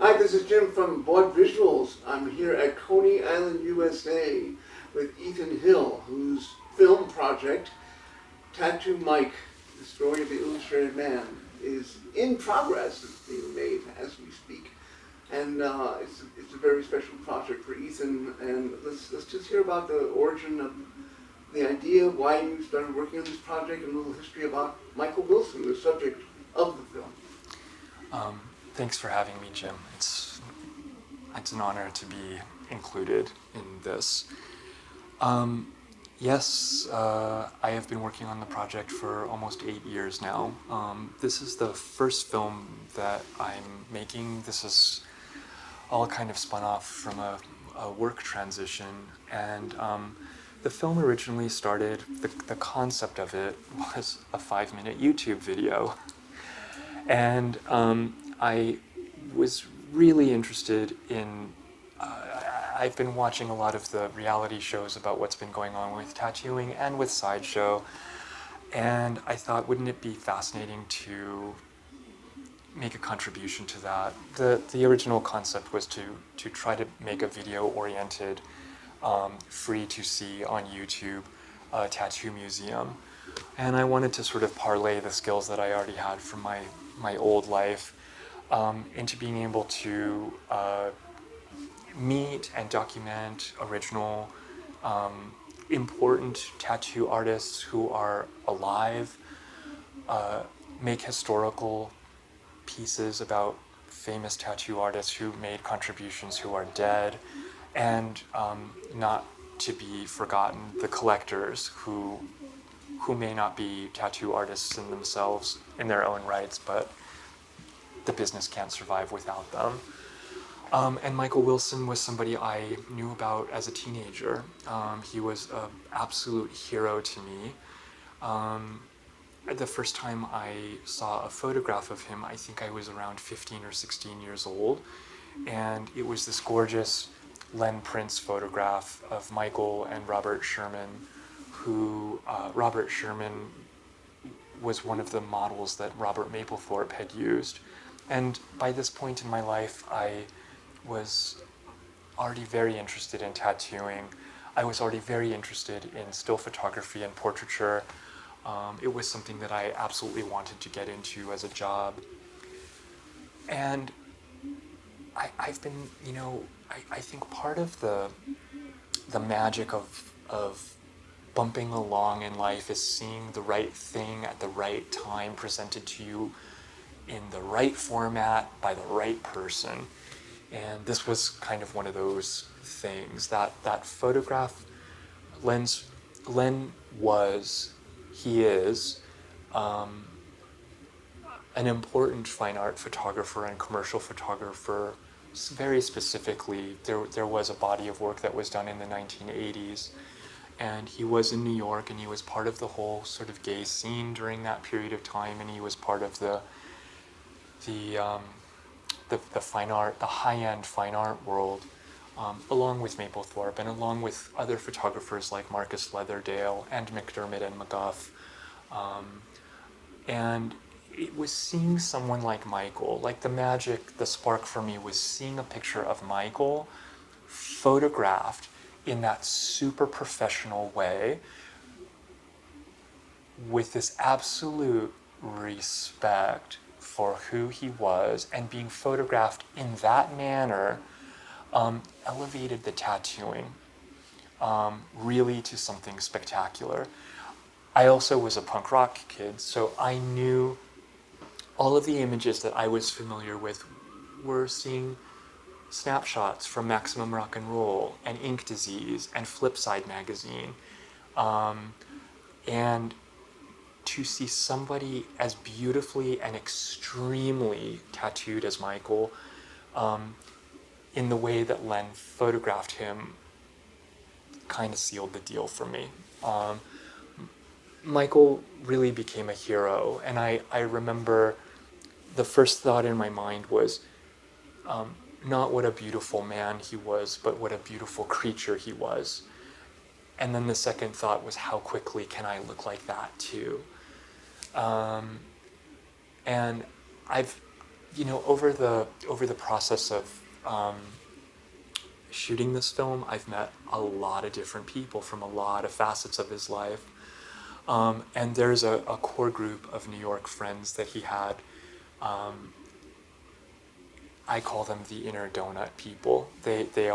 Hi, this is Jim from Vaudevisuals. I'm here at Coney Island, USA with Ethan Hill, whose film project, Tattoo Mike, the story of the illustrated man, is in progress. It's being made as we speak. And it's a very special project for Ethan. And let's just hear about the origin of the idea, why you started working on this project, and a little history about Michael Wilson, the subject of the film. Thanks for having me, Jim. It's an honor to be included in this. Yes, I have been working on the project for almost 8 years now. This is the first film that I'm making. This is all kind of spun off from a work transition, and the film originally started, the concept of it was a 5-minute YouTube video. And I was really interested in, I've been watching a lot of the reality shows about what's been going on with tattooing and with sideshow, and I thought, wouldn't it be fascinating to make a contribution to that? The original concept was to try to make a video-oriented, free to see on YouTube, tattoo museum. And I wanted to sort of parlay the skills that I already had from my old life into being able to meet and document original, important tattoo artists who are alive, make historical pieces about famous tattoo artists who made contributions who are dead, and not to be forgotten, the collectors who may not be tattoo artists in themselves, in their own rights, but the business can't survive without them. And Michael Wilson was somebody I knew about as a teenager. He was an absolute hero to me. The first time I saw a photograph of him, I think I was around 15 or 16 years old, and it was this gorgeous Len Prince photograph of Michael and Robert Sherman, who Robert Sherman was one of the models that Robert Mapplethorpe had used. And by this point in my life, I was already very interested in tattooing. I was already very interested in still photography and portraiture. It was something that I absolutely wanted to get into as a job. And I've been, I think part of the magic of bumping along in life is seeing the right thing at the right time presented to you in the right format by the right person. And this was kind of one of those things. That photograph, Len he is an important fine art photographer and commercial photographer. Very specifically, there was a body of work that was done in the 1980s, and he was in New York, and he was part of the whole sort of gay scene during that period of time, and he was part of the fine art, the high-end fine art world, along with Mapplethorpe and along with other photographers like Marcus Leatherdale and McDermott and McGuff. And it was seeing someone like Michael, like the magic, the spark for me was seeing a picture of Michael photographed in that super professional way with this absolute respect for who he was, and being photographed in that manner elevated the tattooing really to something spectacular. I also was a punk rock kid, so I knew all of the images that I was familiar with were seeing snapshots from Maximum Rock and Roll and Ink Disease and Flipside magazine. And to see somebody as beautifully and extremely tattooed as Michael, in the way that Len photographed him, kind of sealed the deal for me. Michael really became a hero, and I remember the first thought in my mind was not what a beautiful man he was, but what a beautiful creature he was. And then the second thought was, how quickly can I look like that too? And I've over the process of shooting this film, I've met a lot of different people from a lot of facets of his life. And there's a core group of New York friends that he had. I call them the inner donut people. They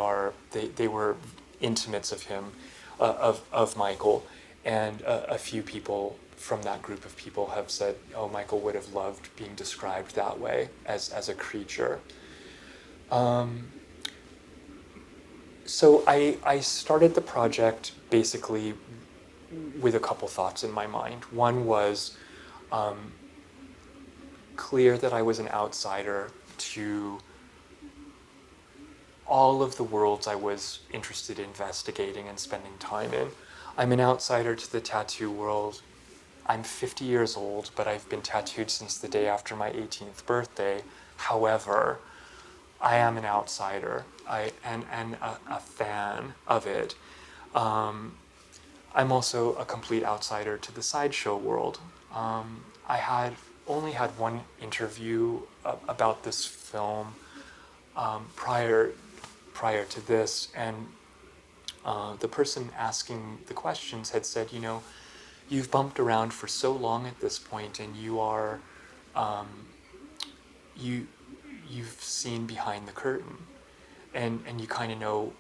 were intimates of him, of Michael, and a few people from that group of people have said, "Oh, Michael would have loved being described that way as a creature." So I started the project basically with a couple thoughts in my mind. One was clear that I was an outsider to all of the worlds I was interested in investigating and spending time in. I'm an outsider to the tattoo world. I'm 50 years old, but I've been tattooed since the day after my 18th birthday. However, I am an outsider and a fan of it. I'm also a complete outsider to the sideshow world. I had only had one interview about this film prior to this, and the person asking the questions had said, you've bumped around for so long at this point, and you are you've seen behind the curtain, and you kind of know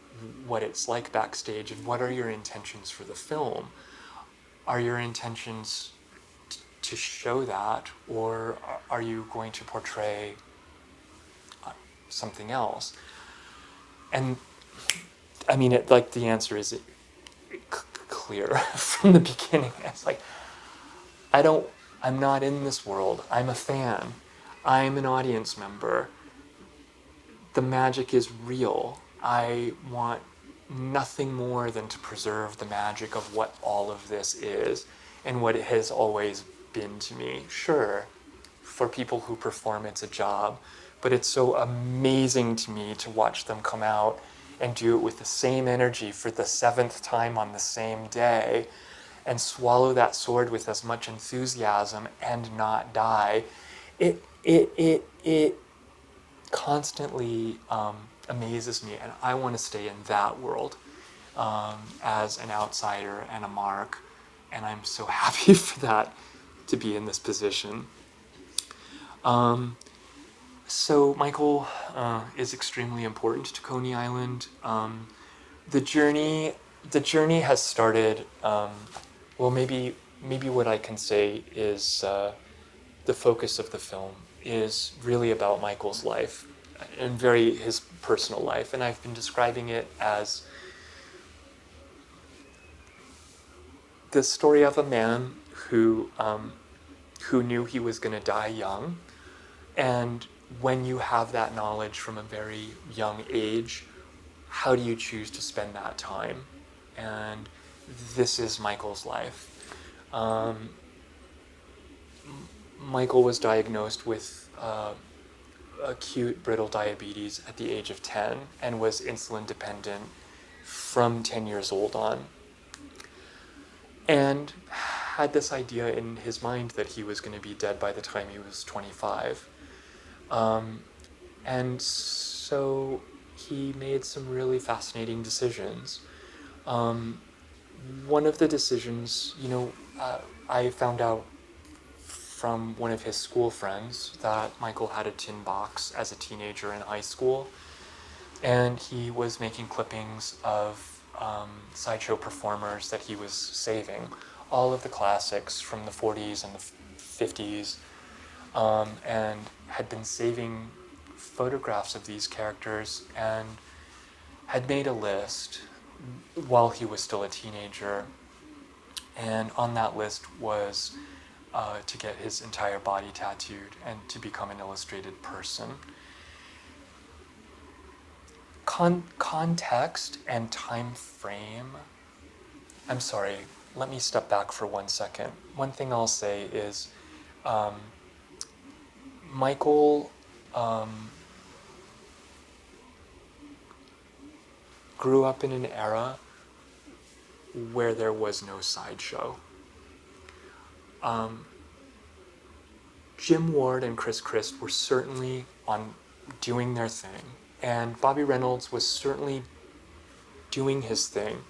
what it's like backstage, and what are your intentions for the film? Are your intentions to show that, or are you going to portray something else? And I mean, the answer is clear from the beginning. It's like, I'm not in this world. I'm a fan. I'm an audience member. The magic is real. I want nothing more than to preserve the magic of what all of this is and what it has always been to me. Sure, for people who perform, it's a job, but it's so amazing to me to watch them come out and do it with the same energy for the 7th time on the same day, and swallow that sword with as much enthusiasm and not die. It constantly amazes me, and I want to stay in that world as an outsider and a mark, and I'm so happy for that, to be in this position. So Michael is extremely important to Coney Island. The journey has started. Well, maybe what I can say is the focus of the film is really about Michael's life and his personal life, and I've been describing it as the story of a man who knew he was going to die young, and when you have that knowledge from a very young age, how do you choose to spend that time? And this is Michael's life. Michael was diagnosed with acute brittle diabetes at the age of 10 and was insulin dependent from 10 years old on, and had this idea in his mind that he was going to be dead by the time he was 25. And so he made some really fascinating decisions. One of the decisions, I found out from one of his school friends that Michael had a tin box as a teenager in high school, and he was making clippings of sideshow performers that he was saving, all of the classics from the 40s and the 50s, and had been saving photographs of these characters, and had made a list while he was still a teenager, and on that list was to get his entire body tattooed and to become an illustrated person. Context and time frame. I'm sorry, let me step back for 1 second. One thing I'll say is Michael grew up in an era where there was no sideshow. Jim Ward and Chris Christ were certainly on doing their thing, and Bobby Reynolds was certainly doing his thing.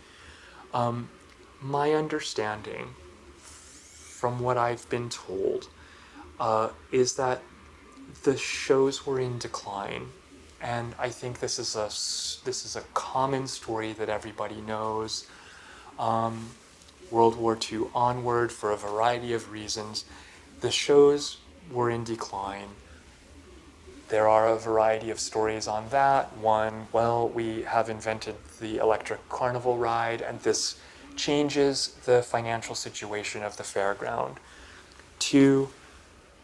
My understanding, from what I've been told, is that the shows were in decline, and I think this is a common story that everybody knows. World War II onward, for a variety of reasons, the shows were in decline. There are a variety of stories on that. One, well, we have invented the electric carnival ride, and this changes the financial situation of the fairground. Two,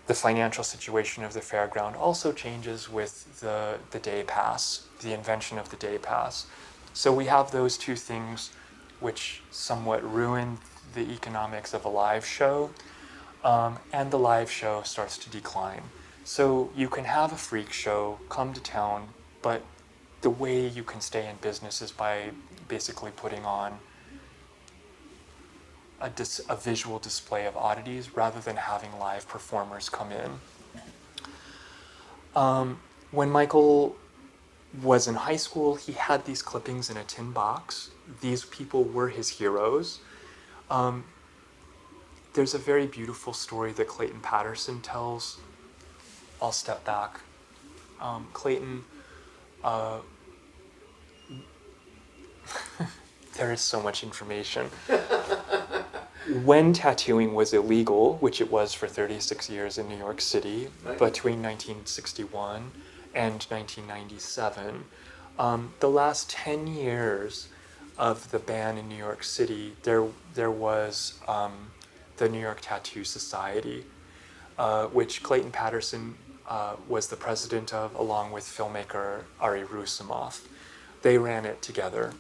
the financial situation of the fairground also changes with the day pass, the invention of the day pass. So we have those two things which somewhat ruin the economics of a live show, and the live show starts to decline. So you can have a freak show, come to town, but the way you can stay in business is by basically putting on a visual display of oddities rather than having live performers come in. When Michael was in high school, he had these clippings in a tin box. These people were his heroes. There's a very beautiful story that Clayton Patterson tells. I'll step back. Clayton, there is so much information. When tattooing was illegal, which it was for 36 years in New York City, between 1961 and 1997, the last 10 years of the ban in New York City, there was the New York Tattoo Society, which Clayton Patterson was the president of, along with filmmaker Ari Rusimov. They ran it together.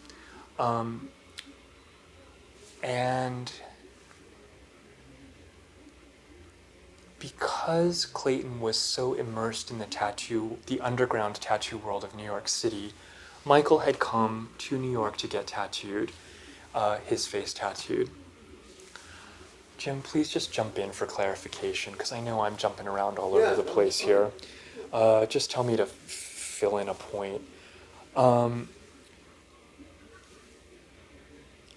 And because Clayton was so immersed in the underground tattoo world of New York City, Michael had come to New York to get tattooed, his face tattooed. Jim, please just jump in for clarification, because I know I'm jumping around all over the place here. Just tell me to fill in a point. A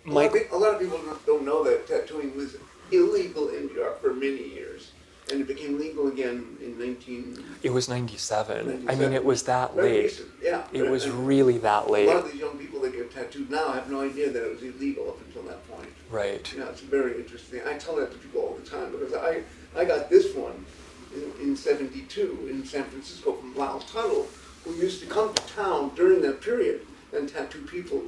lot of people don't know that tattooing was illegal in New York for many years, and it became legal again in 19... It was 97. I mean, it was that late. Recent. Yeah. It was really that late. A lot of these young people that get tattooed now have no idea that it was illegal up until that point. Right. Yeah, it's very interesting. I tell that to people all the time, because I got this one in 72 in San Francisco from Lyle Tuttle, who used to come to town during that period and tattoo people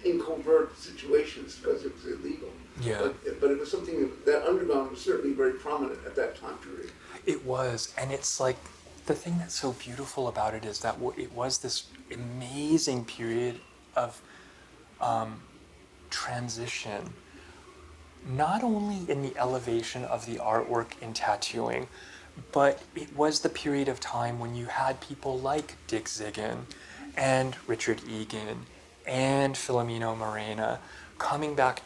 in covert situations because it was illegal. Yeah. But it was something that underground was certainly very prominent at that time period. It was, and it's like, the thing that's so beautiful about it is that it was this amazing period of transition, not only in the elevation of the artwork in tattooing, but it was the period of time when you had people like Dick Zigun and Richard Egan and Filomeno Morena coming back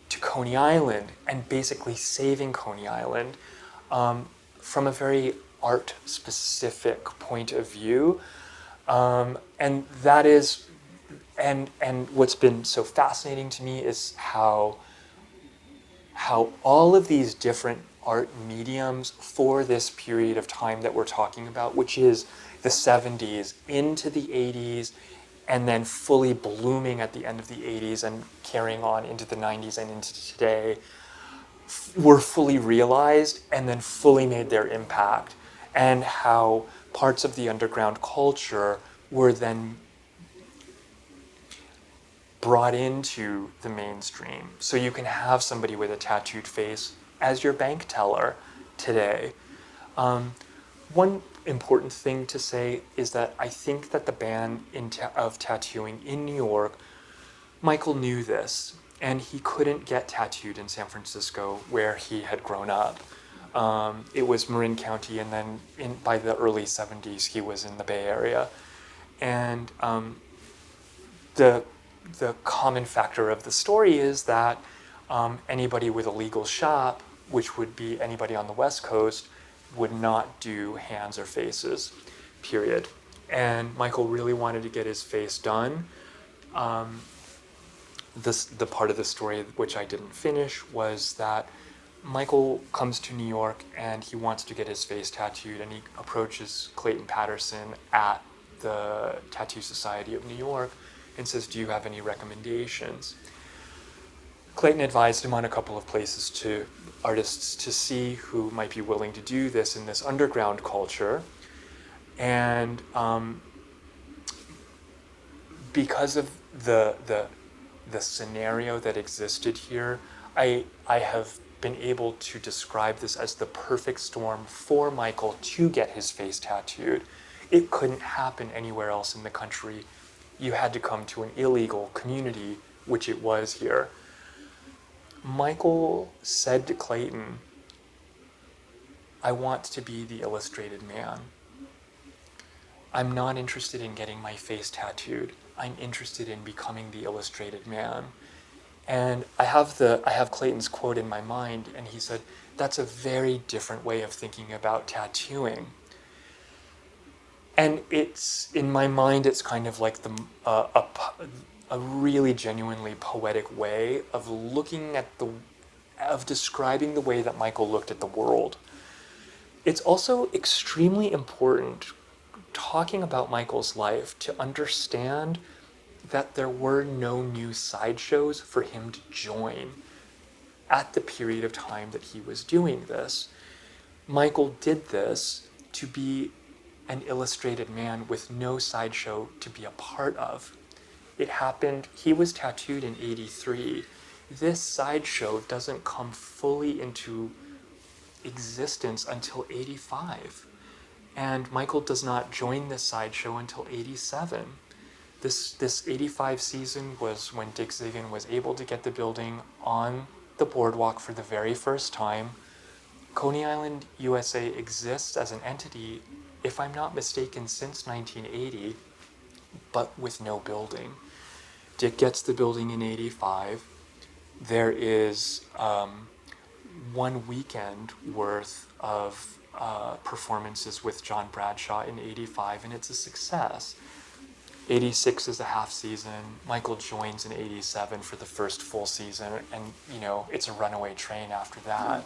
to Coney Island and basically saving Coney Island from a very art-specific point of view. And that is, and what's been so fascinating to me is how all of these different art mediums for this period of time that we're talking about, which is the 70s into the 80s, and then fully blooming at the end of the 80s and carrying on into the 90s and into today, were fully realized and then fully made their impact, and how parts of the underground culture were then brought into the mainstream. So you can have somebody with a tattooed face as your bank teller today. One important thing to say is that I think that the ban of tattooing in New York, Michael knew this, and he couldn't get tattooed in San Francisco where he had grown up. It was Marin County, and then by the early 70s he was in the Bay Area. And the common factor of the story is that anybody with a legal shop, which would be anybody on the West Coast, would not do hands or faces, period. And Michael really wanted to get his face done. The part of the story which I didn't finish was that Michael comes to New York and he wants to get his face tattooed, and he approaches Clayton Patterson at the Tattoo Society of New York and says, "Do you have any recommendations?" Clayton advised him on a couple of places to artists to see who might be willing to do this in this underground culture. And because of the scenario that existed here, I have been able to describe this as the perfect storm for Michael to get his face tattooed. It couldn't happen anywhere else in the country. You had to come to an illegal community, which it was here. Michael said to Clayton, "I want to be the illustrated man. I'm not interested in getting my face tattooed. I'm interested in becoming the illustrated man." And I have Clayton's quote in my mind, and he said, "That's a very different way of thinking about tattooing." And it's, in my mind, it's kind of like a really genuinely poetic way of looking at of describing the way that Michael looked at the world. It's also extremely important, talking about Michael's life, to understand that there were no new sideshows for him to join at the period of time that he was doing this. Michael did this to be an illustrated man with no sideshow to be a part of. It happened, he was tattooed in '83. This sideshow doesn't come fully into existence until '85. And Michael does not join this sideshow until '87. This '85 season was when Dick Zigun was able to get the building on the boardwalk for the very first time. Coney Island, USA exists as an entity, if I'm not mistaken, since 1980, but with no building. Dick gets the building in '85. There is 1 weekend worth of performances with John Bradshaw in '85, and it's a success. '86 is a half season. Michael joins in '87 for the first full season, and it's a runaway train after that.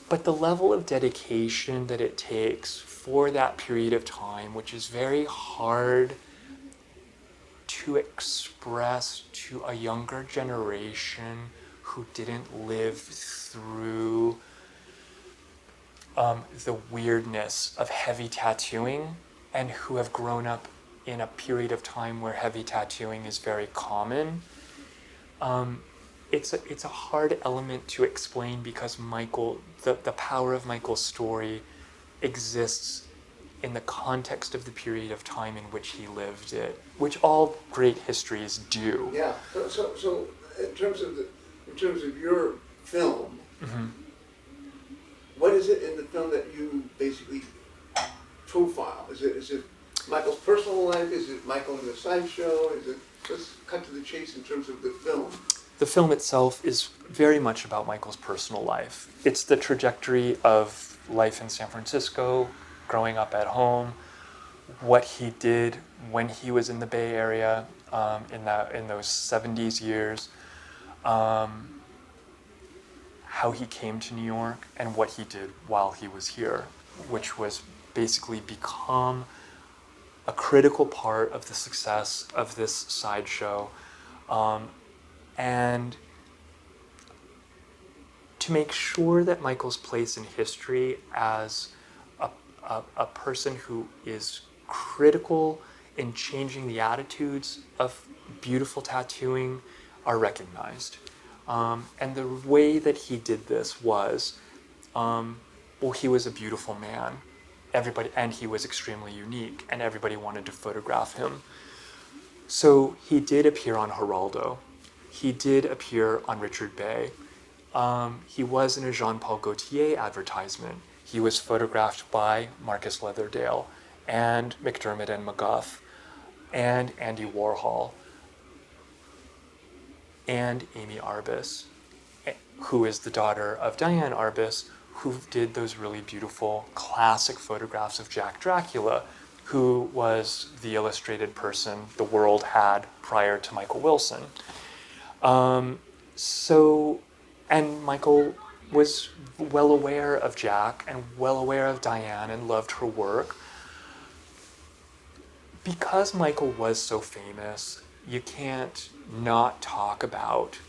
But the level of dedication that it takes for that period of time, which is very hard to express to a younger generation who didn't live through the weirdness of heavy tattooing, and who have grown up in a period of time where heavy tattooing is very common. It's a hard element to explain, because the power of Michael's story exists in the context of the period of time in which he lived it, which all great histories do. Yeah. So in terms of your film, Mm-hmm. what is it in the film that you basically profile? Is it Michael's personal life? Is it Michael in the sideshow? Let's cut to the chase in terms of the film. The film itself is very much about Michael's personal life. It's the trajectory of life in San Francisco, growing up at home, what he did when he was in the Bay Area in those '70s years, how he came to New York, and what he did while he was here, which was basically become a critical part of the success of this sideshow. And to make sure that Michael's place in history as a person who is critical in changing the attitudes of beautiful tattooing are recognized. And the way that he did this was, he was a beautiful man. And he was extremely unique, and everybody wanted to photograph him. So he did appear on Geraldo. He did appear on Richard Bay. He was in a Jean-Paul Gaultier advertisement. He was photographed by Marcus Leatherdale and McDermott and McGuff and Andy Warhol and Amy Arbus, who is the daughter of Diane Arbus, who did those really beautiful classic photographs of Jack Dracula, who was the illustrated person the world had prior to Michael Wilson. And Michael was well aware of Jack and well aware of Diane and loved her work. Because Michael was so famous, you can't not talk about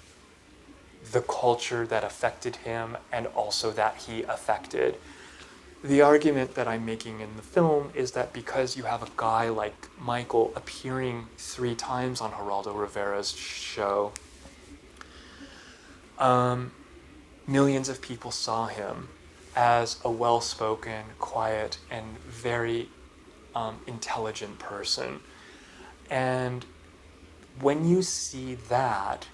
the culture that affected him and also that he affected. The argument that I'm making in the film is that because you have a guy like Michael appearing 3 times on Geraldo Rivera's show, millions of people saw him as a well-spoken, quiet, and very intelligent person. And when you see that,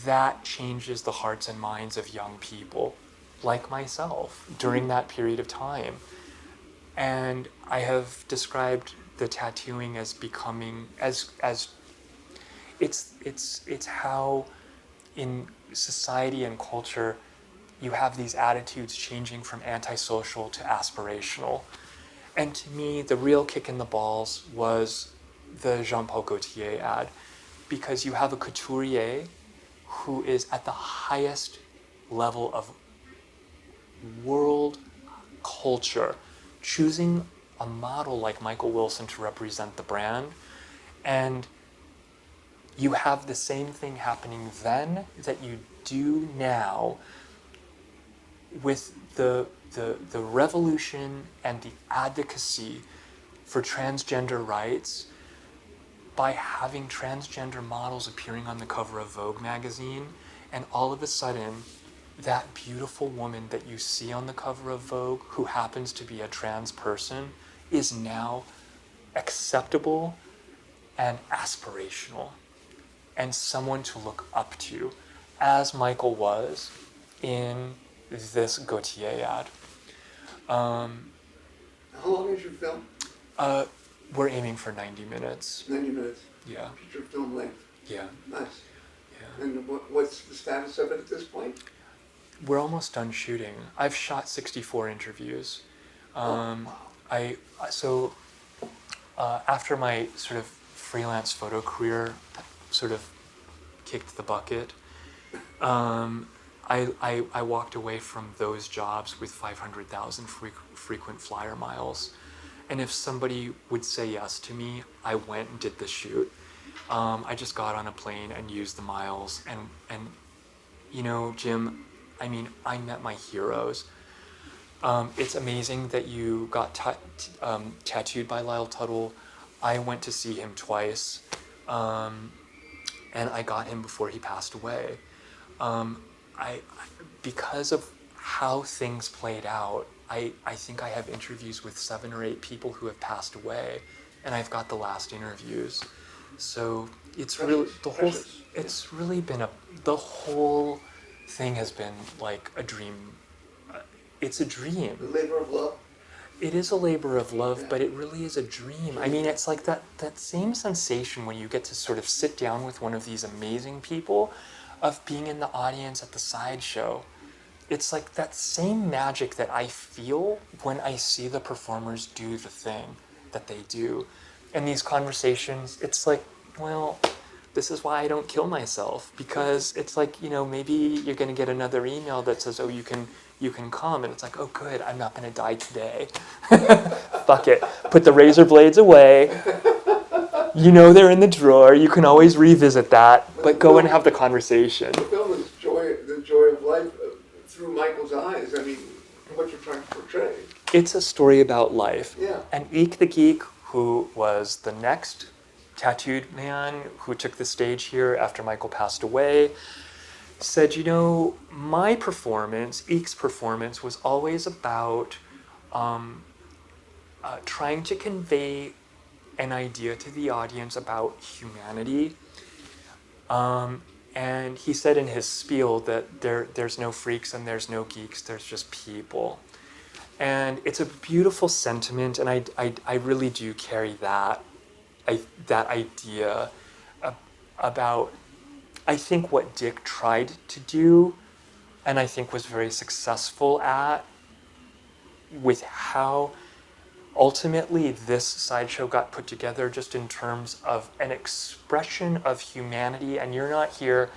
that changes the hearts and minds of young people like myself during that period of time. And I have described the tattooing as becoming as it's how in society and culture you have these attitudes changing from antisocial to aspirational. And to me, the real kick in the balls was the Jean-Paul Gaultier ad, because you have a couturier who is at the highest level of world culture, choosing a model like Michael Wilson to represent the brand. And you have the same thing happening then that you do now with the revolution and the advocacy for transgender rights by having transgender models appearing on the cover of Vogue magazine, and all of a sudden that beautiful woman that you see on the cover of Vogue who happens to be a trans person is now acceptable and aspirational and someone to look up to, as Michael was in this Gaultier ad. How long is your film? We're aiming for 90 minutes. 90 minutes. Yeah. Feature film length. Yeah. Nice. Yeah. And what's the status of it at this point? We're almost done shooting. I've shot 64 interviews. Wow. After my sort of freelance photo career sort of kicked the bucket, I walked away from those jobs with 500,000 frequent flyer miles. And if somebody would say yes to me, I went and did the shoot. I just got on a plane and used the miles. And you know, Jim, I mean, I met my heroes. It's amazing that you got tattooed by Lyle Tuttle. I went to see him twice, and I got him before he passed away. Because of how things played out, I think I have interviews with 7 or 8 people who have passed away, and I've got the last interviews. So it's really it's really been the whole thing has been like a dream. It's a dream. A labor of love. It is a labor of love, but it really is a dream. I mean, it's like that same sensation when you get to sort of sit down with one of these amazing people, of being in the audience at the sideshow. It's like that same magic that I feel when I see the performers do the thing that they do. And these conversations, it's like, well, this is why I don't kill myself, because it's like, you know, maybe you're going to get another email that says, oh, you can come, and it's like, oh, good, I'm not going to die today. Fuck it. Put the razor blades away. You know they're in the drawer. You can always revisit that, but go and have the conversation. The film is the joy of life through Michael's eyes. I mean, what you're trying to portray. It's a story about life. Yeah. And Eek the Geek, who was the next tattooed man who took the stage here after Michael passed away, said, you know, my performance, Eek's performance, was always about trying to convey an idea to the audience about humanity. And he said in his spiel that there's no freaks and there's no geeks, there's just people. And it's a beautiful sentiment, and I really do carry that idea about, I think what Dick tried to do and I think was very successful at, with how ultimately this sideshow got put together, just in terms of an expression of humanity. And you're not here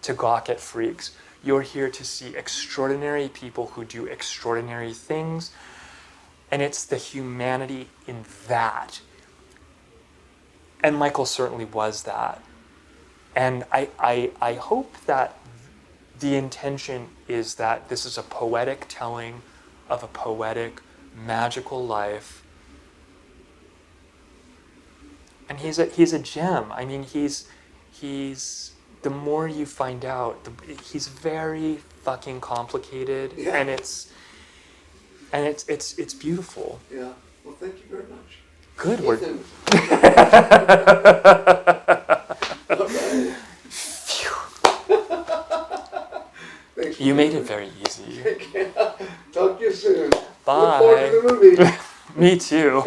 to gawk at freaks. You're here to see extraordinary people who do extraordinary things. And it's the humanity in that. And Michael certainly was that. And I hope that the intention is that this is a poetic telling of a poetic, magical life. And he's a gem. I mean, he's the more you find out, he's very fucking complicated, Yeah. and it's beautiful. Yeah. Well, thank you very much. Good. Ethan. All right. Thanks for You made coming. it very easy. Talk to you soon. Bye. Look forward to the movie. Me too.